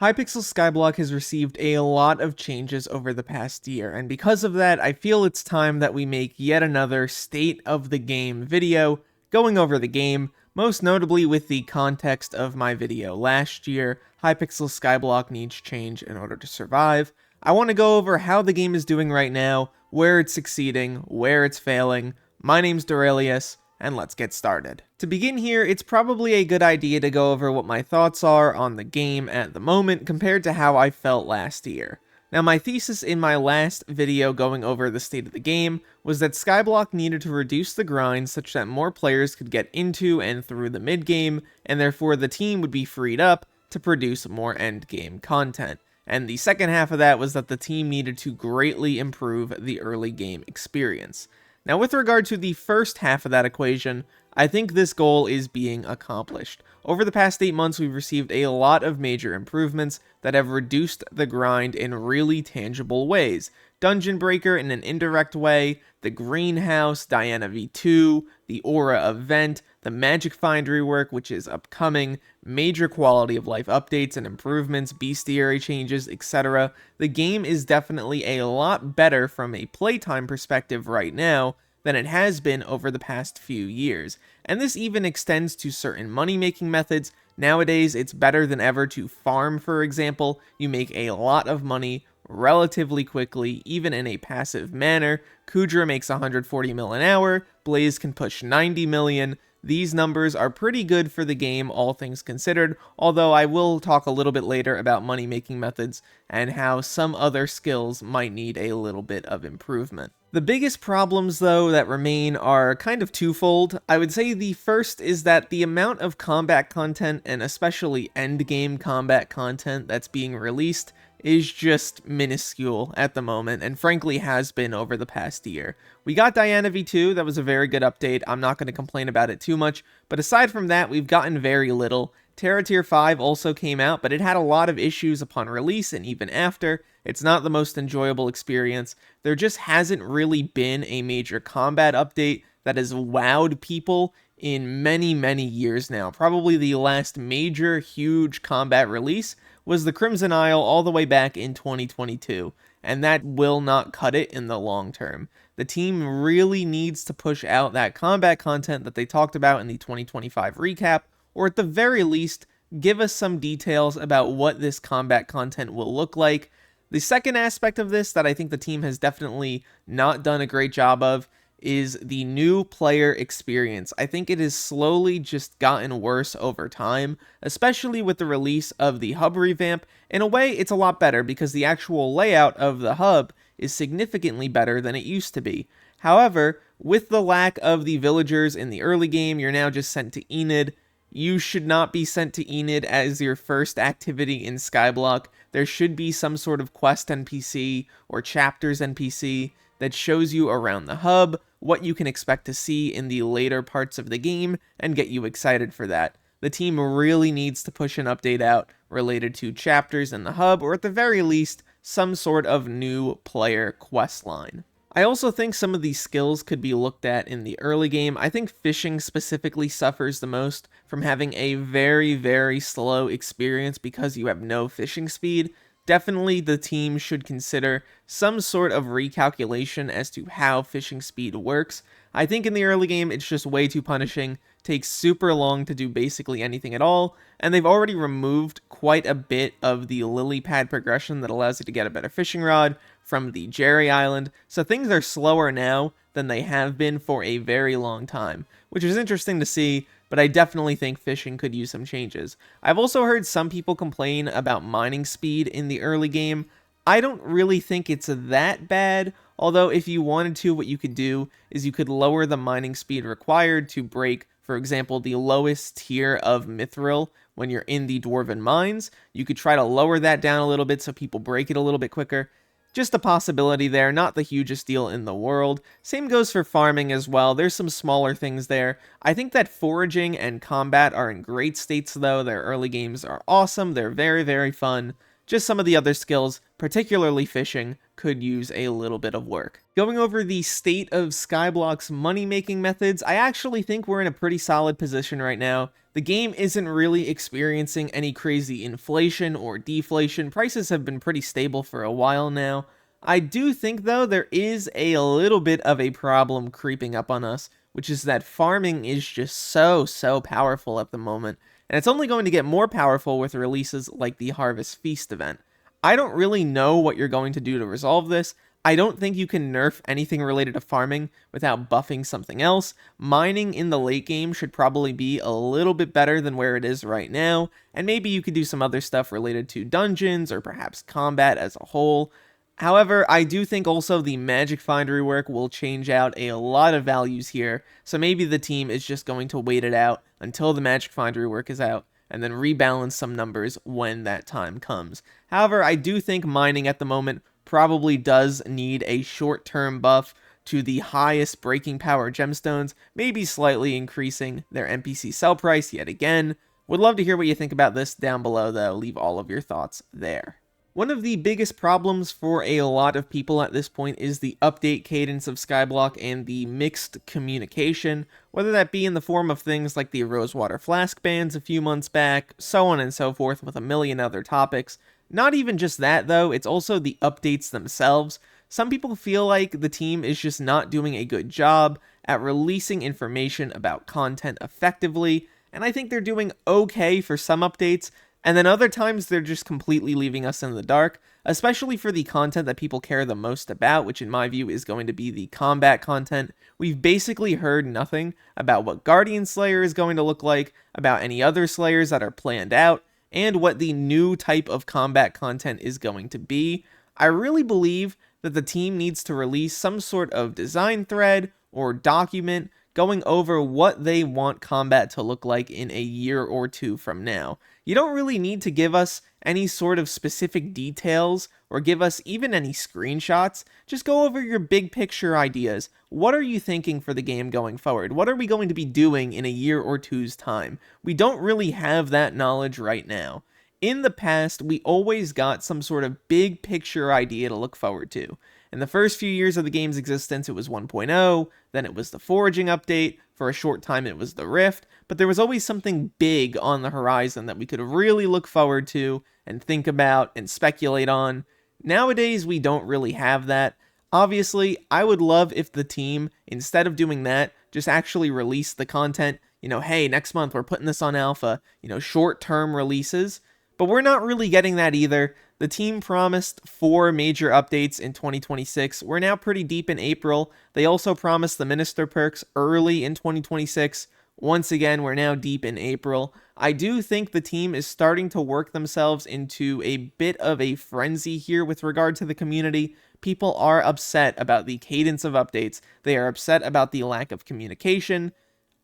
Hypixel Skyblock has received a lot of changes over the past year, and because of that, I feel it's time that we make yet another State of the Game video, going over the game, most notably with the context of my video last year, Hypixel Skyblock needs change in order to survive. I want to go over how the game is doing right now, where it's succeeding, where it's failing. My name's Derailious, and let's get started. To begin here, it's probably a good idea to go over what my thoughts are on the game at the moment compared to how I felt last year. Now, my thesis in my last video going over the state of the game was that Skyblock needed to reduce the grind such that more players could get into and through the mid-game, and therefore the team would be freed up to produce more end-game content. And the second half of that was that the team needed to greatly improve the early game experience. Now, with regard to the first half of that equation, I think this goal is being accomplished. Over the past 8 months, we've received a lot of major improvements that have reduced the grind in really tangible ways. Dungeon Breaker in an indirect way, the Greenhouse, Diana V2, the Aura event, the Magic Find rework, which is upcoming, major quality of life updates and improvements, bestiary changes, etc. The game is definitely a lot better from a playtime perspective right now than it has been over the past few years. And this even extends to certain money-making methods. Nowadays, it's better than ever to farm, for example. You make a lot of money relatively quickly, even in a passive manner. Kudra makes 140 mil an hour, Blaze can push 90 million. These numbers are pretty good for the game, all things considered, although I will talk a little bit later about money-making methods and how some other skills might need a little bit of improvement. The biggest problems, though, that remain are kind of twofold. I would say the first is that the amount of combat content, and especially endgame combat content that's being released, is just minuscule at the moment, and frankly has been over the past year. We got Diana V2, that was a very good update, I'm not going to complain about it too much, but aside from that, we've gotten very little. Terra Tier 5 also came out, but it had a lot of issues upon release and even after. It's not the most enjoyable experience. There just hasn't really been a major combat update that has wowed people in many, many years now. Probably the last major, huge combat release was the Crimson Isle all the way back in 2022, and that will not cut it in the long term. The team really needs to push out that combat content that they talked about in the 2025 recap, or at the very least, give us some details about what this combat content will look like. The second aspect of this that I think the team has definitely not done a great job of is the new player experience. I think it has slowly just gotten worse over time, especially with the release of the hub revamp. In a way, it's a lot better because the actual layout of the hub is significantly better than it used to be. However, with the lack of the villagers in the early game, you're now just sent to Enid. You should not be sent to Enid as your first activity in Skyblock. There should be some sort of quest NPC or chapters NPC that shows you around the hub, what you can expect to see in the later parts of the game, and get you excited for that. The team really needs to push an update out related to chapters in the hub, or at the very least, some sort of new player quest line. I also think some of these skills could be looked at in the early game. I think fishing specifically suffers the most from having a very, very slow experience because you have no fishing speed. Definitely the team should consider some sort of recalculation as to how fishing speed works. I think in the early game it's just way too punishing, takes super long to do basically anything at all, and they've already removed quite a bit of the lily pad progression that allows you to get a better fishing rod from the Jerry Island, so things are slower now than they have been for a very long time, which is interesting to see, but I definitely think fishing could use some changes. I've also heard some people complain about mining speed in the early game. I don't really think it's that bad, although if you wanted to, what you could do is you could lower the mining speed required to break, for example, the lowest tier of Mithril when you're in the Dwarven Mines. You could try to lower that down a little bit so people break it a little bit quicker. Just a possibility there, not the hugest deal in the world. Same goes for farming as well, there's some smaller things there. I think that foraging and combat are in great states though, their early games are awesome, they're very, very fun. Just some of the other skills, particularly fishing, could use a little bit of work. Going over the state of Skyblock's money-making methods, I actually think we're in a pretty solid position right now. The game isn't really experiencing any crazy inflation or deflation. Prices have been pretty stable for a while now. I do think, though, there is a little bit of a problem creeping up on us, which is that farming is just so powerful at the moment, and it's only going to get more powerful with releases like the Harvest Feast event. I don't really know what you're going to do to resolve this. I don't think you can nerf anything related to farming without buffing something else. Mining in the late game should probably be a little bit better than where it is right now, and maybe you could do some other stuff related to dungeons or perhaps combat as a whole. However, I do think also the Magic Find rework will change out a lot of values here, so maybe the team is just going to wait it out until the Magic Find rework is out, and then rebalance some numbers when that time comes. However, I do think mining at the moment probably does need a short-term buff to the highest breaking power gemstones, maybe slightly increasing their NPC sell price yet again. Would love to hear what you think about this down below, though. Leave all of your thoughts there. One of the biggest problems for a lot of people at this point is the update cadence of Skyblock and the mixed communication, whether that be in the form of things like the Rosewater Flask bans a few months back, so on and so forth with a million other topics. Not even just that though, it's also the updates themselves. Some people feel like the team is just not doing a good job at releasing information about content effectively, and I think they're doing okay for some updates, and then other times they're just completely leaving us in the dark, especially for the content that people care the most about, which in my view is going to be the combat content. We've basically heard nothing about what Guardian Slayer is going to look like, about any other Slayers that are planned out, and what the new type of combat content is going to be. I really believe that the team needs to release some sort of design thread or document going over what they want combat to look like in a year or two from now. You don't really need to give us any sort of specific details or give us even any screenshots. Just go over your big picture ideas. What are you thinking for the game going forward? What are we going to be doing in a year or two's time? We don't really have that knowledge right now. In the past, we always got some sort of big picture idea to look forward to. In the first few years of the game's existence, it was 1.0, then it was the Foraging update, for a short time it was the Rift, but there was always something big on the horizon that we could really look forward to and think about and speculate on. Nowadays, we don't really have that. Obviously, I would love if the team, instead of doing that, just actually released the content, hey, next month we're putting this on alpha, short-term releases, but we're not really getting that either. The team promised 4 major updates in 2026. We're now pretty deep in April. They also promised the Minister perks early in 2026. Once again, we're now deep in April. I do think the team is starting to work themselves into a bit of a frenzy here with regard to the community. People are upset about the cadence of updates. They are upset about the lack of communication.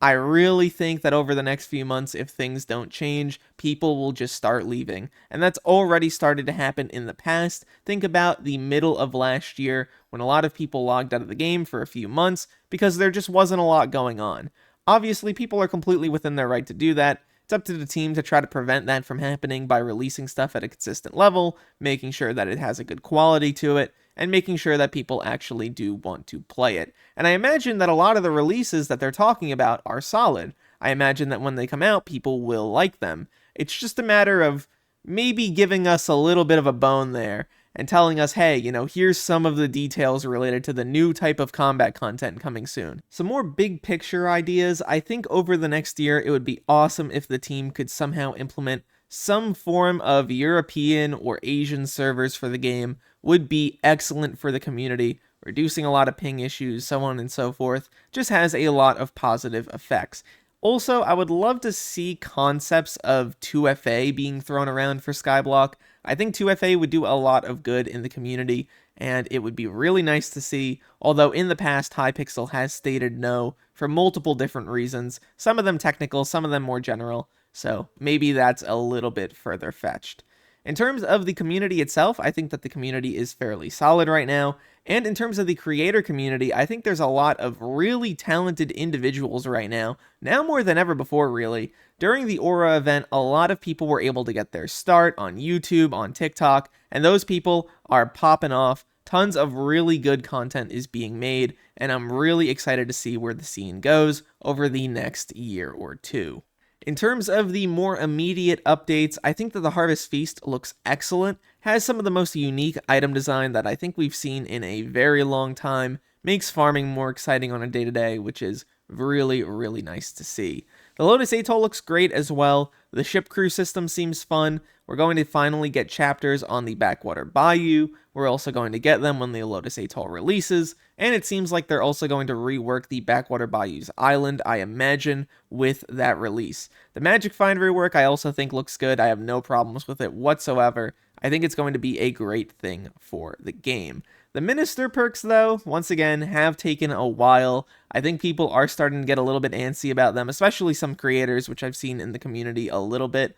I really think that over the next few months, if things don't change, people will just start leaving. And that's already started to happen in the past. Think about the middle of last year when a lot of people logged out of the game for a few months because there just wasn't a lot going on. Obviously, people are completely within their right to do that. It's up to the team to try to prevent that from happening by releasing stuff at a consistent level, making sure that it has a good quality to it, and making sure that people actually do want to play it. And I imagine that a lot of the releases that they're talking about are solid. I imagine that when they come out, people will like them. It's just a matter of maybe giving us a little bit of a bone there and telling us, hey, here's some of the details related to the new type of combat content coming soon. Some more big picture ideas. I think over the next year, it would be awesome if the team could somehow implement some form of European or Asian servers for the game. Would be excellent for the community, reducing a lot of ping issues, so on and so forth. Just has a lot of positive effects. Also, I would love to see concepts of 2FA being thrown around for Skyblock. I think 2FA would do a lot of good in the community, and it would be really nice to see, although in the past Hypixel has stated no for multiple different reasons, some of them technical, some of them more general, so maybe that's a little bit further fetched. In terms of the community itself, I think that the community is fairly solid right now. And in terms of the creator community, I think there's a lot of really talented individuals right now more than ever before, really. During the Aura event, a lot of people were able to get their start on YouTube, on TikTok, and those people are popping off. Tons of really good content is being made, and I'm really excited to see where the scene goes over the next year or two. In terms of the more immediate updates, I think that the Harvest Feast looks excellent, has some of the most unique item design that I think we've seen in a very long time, makes farming more exciting on a day-to-day, which is really, really nice to see. The Lotus Atoll looks great as well. The ship crew system seems fun. We're going to finally get chapters on the Backwater Bayou. We're also going to get them when the Lotus Atoll releases, and it seems like they're also going to rework the Backwater Bayou's island, I imagine, with that release. The Magic Find rework I also think looks good. I have no problems with it whatsoever. I think it's going to be a great thing for the game. The Minister perks, though, once again, have taken a while. I think people are starting to get a little bit antsy about them, especially some creators, which I've seen in the community a little bit.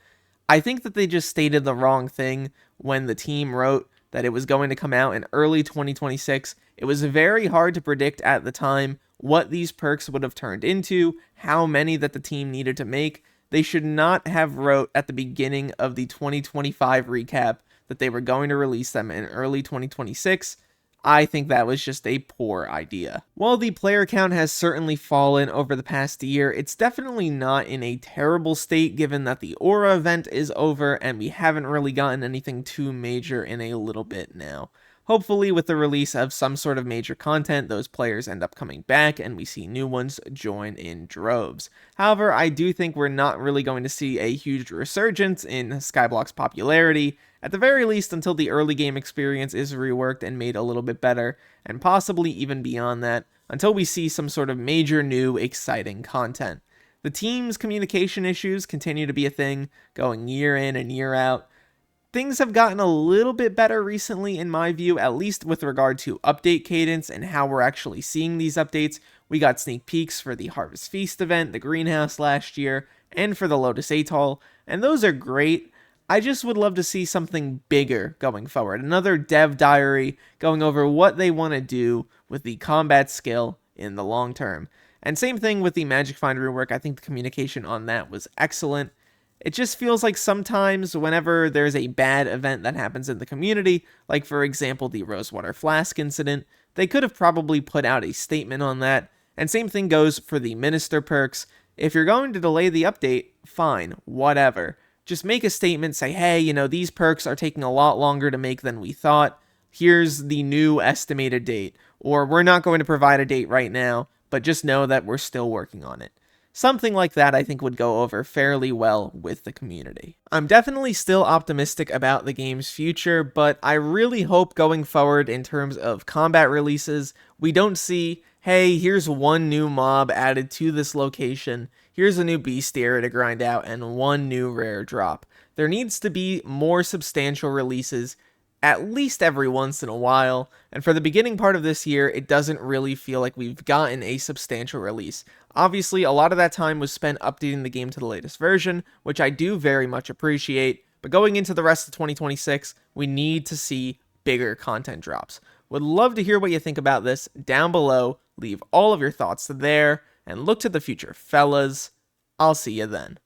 I think that they just stated the wrong thing when the team wrote that it was going to come out in early 2026. It was very hard to predict at the time what these perks would have turned into, how many that the team needed to make. They should not have wrote at the beginning of the 2025 recap that they were going to release them in early 2026. I think that was just a poor idea. While the player count has certainly fallen over the past year, it's definitely not in a terrible state given that the Aura event is over and we haven't really gotten anything too major in a little bit now. Hopefully with the release of some sort of major content, those players end up coming back and we see new ones join in droves. However, I do think we're not really going to see a huge resurgence in Skyblock's popularity, at the very least until the early game experience is reworked and made a little bit better, and possibly even beyond that, until we see some sort of major new exciting content. The team's communication issues continue to be a thing, going year in and year out. Things have gotten a little bit better recently in my view, at least with regard to update cadence and how we're actually seeing these updates. We got sneak peeks for the Harvest Feast event, the Greenhouse last year, and for the Lotus Atoll, and those are great. I just would love to see something bigger going forward. Another dev diary going over what they want to do with the combat skill in the long term. And same thing with the Magic Find rework. I think the communication on that was excellent. It just feels like sometimes whenever there's a bad event that happens in the community, like for example the Rosewater Flask incident, they could have probably put out a statement on that. And same thing goes for the Minister perks. If you're going to delay the update, fine, whatever. Just make a statement, say, hey, these perks are taking a lot longer to make than we thought. Here's the new estimated date. Or we're not going to provide a date right now, but just know that we're still working on it. Something like that I think would go over fairly well with the community. I'm definitely still optimistic about the game's future, but I really hope going forward in terms of combat releases, we don't see, hey, here's one new mob added to this location, here's a new bestiary to grind out, and one new rare drop. There needs to be more substantial releases at least every once in a while, and for the beginning part of this year, it doesn't really feel like we've gotten a substantial release. Obviously, a lot of that time was spent updating the game to the latest version, which I do very much appreciate, but going into the rest of 2026, we need to see bigger content drops. Would love to hear what you think about this down below, leave all of your thoughts there, and look to the future, fellas. I'll see you then.